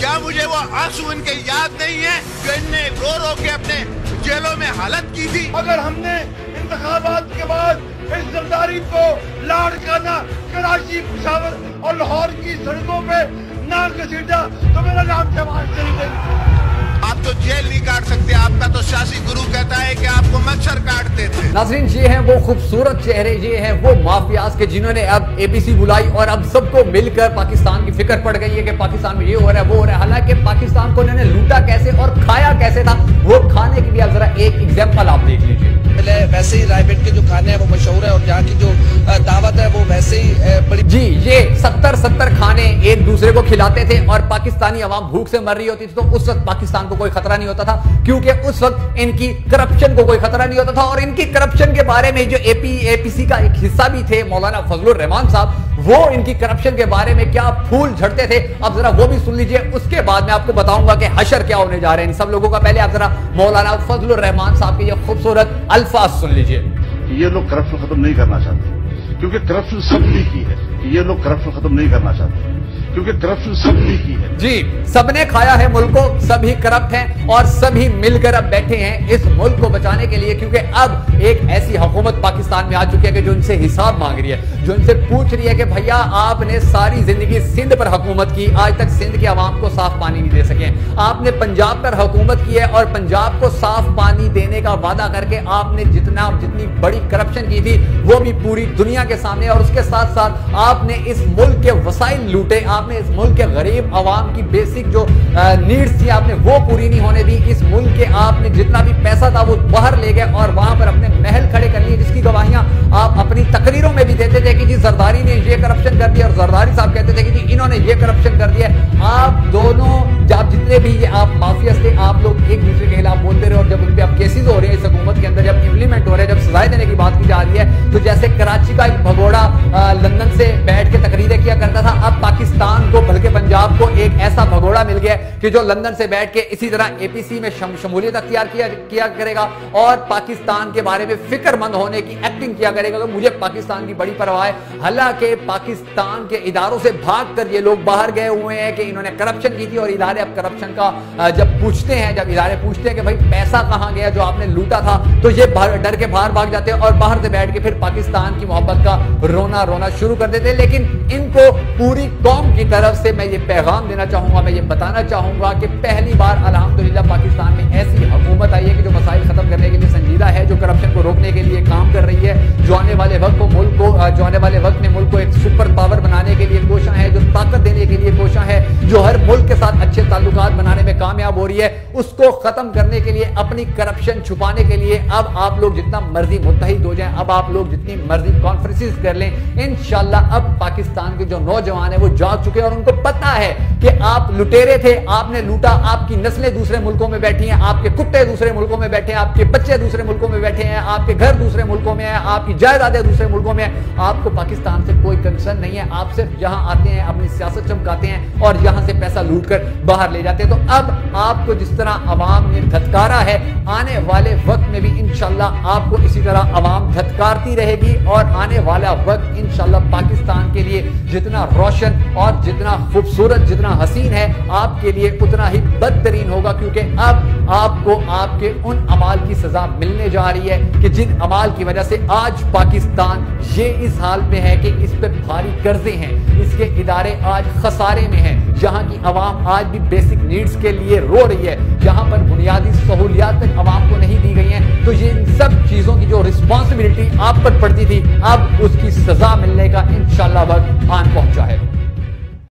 क्या मुझे वो आंसू इनके याद नहीं है जो इनने रो रो के अपने जेलों में हालत की थी? अगर हमने इंतखाबात के बाद इस जरदारी को लाड़काना कराची, पेशावर और लाहौर की सड़कों पे ना घसीटा तो मेरा नाम शहबाज शरीफ है। आप तो जेल नहीं काट सकते, आपका तो शासी गुरु कहता है कि आपको मच्छर काटते थे। नाज़रीन, ये हैं वो खूबसूरत चेहरे, ये हैं वो माफियाज के जिन्होंने अब एपीसी बुलाई और अब सबको मिलकर पाकिस्तान की फिक्र पड़ गई है कि पाकिस्तान में ये हो रहा है वो हो रहा है। हालांकि पाकिस्तान को इन्होंने लूटा कैसे और खाया कैसे था, वो खाने के लिए अब जरा एक एग्जाम्पल आप देख लीजिए। वैसे ही रायबेट के जो खाने हैं वो मशहूर है और यहाँ की जो दावत है वो वैसे ही बड़ी जी, ये 70 खाने एक दूसरे को खिलाते थे और पाकिस्तानी अवाम भूख से मर रही होती थी, तो उस वक्त पाकिस्तान को कोई खतरा नहीं होता था, क्योंकि उस वक्त इनकी करप्शन को कोई खतरा नहीं होता था। और इनकी करप्शन के बारे में जो एपीसी का एक हिस्सा भी थे मौलाना फजलुर रहमान साहब, वो इनकी करप्शन के बारे में क्या फूल झड़ते थे, अब जरा वो भी सुन लीजिए। उसके बाद मैं आपको बताऊंगा कि हशर क्या होने जा रहे हैं इन सब लोगों का। पहले आप जरा मौलाना फजलुर रहमान साहब के ये खूबसूरत अल्फाज सुन लीजिए। ये लोग करप्शन खत्म नहीं करना चाहते क्योंकि करप्शन सबने की है। ये लोग करप्शन खत्म नहीं करना चाहते क्योंकि करप्शन सबने की है। जी, सबने खाया है मुल्क को, सभी करप्ट हैं और सभी मिलकर अब बैठे हैं इस मुल्क को बचाने के लिए, क्योंकि अब एक ऐसी हुकूमत पाकिस्तान में आ चुकी है कि जो इनसे हिसाब मांग रही है, जो इनसे पूछ रही है कि भैया आपने सारी जिंदगी सिंध पर हुकूमत की, आज तक सिंध के अवाम को साफ पानी नहीं दे सके। आपने पंजाब पर हुकूमत की है और पंजाब को साफ पानी देने का वादा करके आपने जितनी बड़ी करप्शन की थी वो भी पूरी दुनिया के सामने, और उसके साथ साथ आपने इस मुल्क के वसाइल लूटे, आपने इस मुल्क के गरीब अवाम की बेसिक जो नीड्स थी आपने वो पूरी नहीं होने दी। इस मुल्क के आपने जितना भी पैसा था वो बाहर ले गए और वहां पर अपने महल खड़े कर लिए, जिसकी गवाहियां आप अपनी तकरीरों में भी देते थे कि जी जरदारी ने ये करप्शन कर दिया, और जरदारी साहब कहते थे कि जी इन्होंने ये करप्शन कर दिया। आप दोनों जब जितने भी ये आप माफियाज थे, आप लोग एक दूसरे के खिलाफ बोलते रहे, और जब उन पे अब केसेस हो रहे हैं इस हुकूमत के अंदर, जब इम्प्लीमेंट हो रहे हैं, जब सजाएं देने की बात की जा रही है, तो जैसे कराची का एक भगोड़ा लंदन से बैठ के तकरीरें किया करता था, अब पाकिस्तान को बल्कि पंजाब को एक ऐसा भगोड़ा मिल गया कि जो लंदन से बैठ के इसी तरह एपीसी में शमूलियत अख्तियार किया करेगा और पाकिस्तान के बारे में फिक्रमंद होने की एक्टिंग किया करेगा कि मुझे पाकिस्तान की बड़ी परवाह है। हालांकि पाकिस्तान के इदारों से भागकर ये लोग बाहर गए हुए हैं कि इन्होंने करप्शन की थी, और इदारे अब करप्शन का जब पूछते हैं, जब इदारे पूछते हैं कि भाई पैसा कहां गया जो आपने लूटा था, तो ये डर के बाहर भाग जाते हैं और बाहर से बैठ के फिर पाकिस्तान की मोहब्बत का रोना शुरू कर देते हैं। लेकिन इनको पूरी कौम की तरफ से मैं ये पैगाम देना चाहूंगा, मैं ये बताना चाहूंगा कि पहली बार अल्हम्दुलिल्लाह पाकिस्तान में ऐसी हुकूमत आई है कि जो मसाइल खत्म करने के लिए संजीदा है, जो करप्शन को रोकने के लिए काम कर रही है, जो आने वाले वक्त में मुल्क को एक सुपर पावर बनाने के लिए कोशिश है, जो ताकत देने के लिए कोशिश है, जो हर मुल्क के साथ अच्छे ताल्लुकात बनाने में कामयाब हो रही है, उसको खत्म करने के लिए, अपनी करप्शन छुपाने के लिए अब आप लोग जितना मर्जी मुत्तहिद हो जाएं, अब आप लोग जितनी मर्जी कॉन्फ्रेंसेस कर लें, इंशाल्लाह अब पाकिस्तान के जो नौजवान है वो जाग चुके हैं और उनको पता है कि आप लुटेरे थे, आपने लूटा, आपकी नस्लें दूसरे मुल्कों में बैठी हैं, आपके कुत्ते दूसरे मुल्कों में बैठे हैं, आपके बच्चे दूसरे मुल्कों में बैठे हैं, आपके घर दूसरे मुल्कों में है, आपकी जायदादें दूसरे मुल्कों में है। आपको पाकिस्तान से कोई कंसर्न नहीं है, आप सिर्फ यहां आते हैं, अपनी सियासत चमकाते हैं और यहां से पैसा लूट कर बाहर ले जाते हैं। तो अब आपको जिस तरह अवाम ने धत्कारा है, आने वाले वक्त में भी इंशाल्लाह आपको इसी तरह अवाम धत्कारती रहेगी, और आने वाला वक्त इंशाल्लाह पाकिस्तान के लिए जितना रोशन और जितना खूबसूरत, जितना हसीन है, आपके लिए उतना ही बदतरीन होगा, क्योंकि अब आपको आपके उन अमाल की सजा मिलने जा रही है कि जिन अमाल की वजह से आज पाकिस्तान ये इस हाल में है कि इस पे भारी कर्जे हैं, इसके इदारे आज खसारे में हैं, जहां की अवाम आज भी बेसिक नीड्स के लिए रो रही है, जहां पर बुनियादी सहूलियात तक अवाम को नहीं दी गई हैं। तो ये इन सब चीजों की जो रिस्पॉन्सिबिलिटी आप पर पड़ती थी, अब उसकी सजा मिलने का इंशाल्लाह वक्त आन पहुंचा है।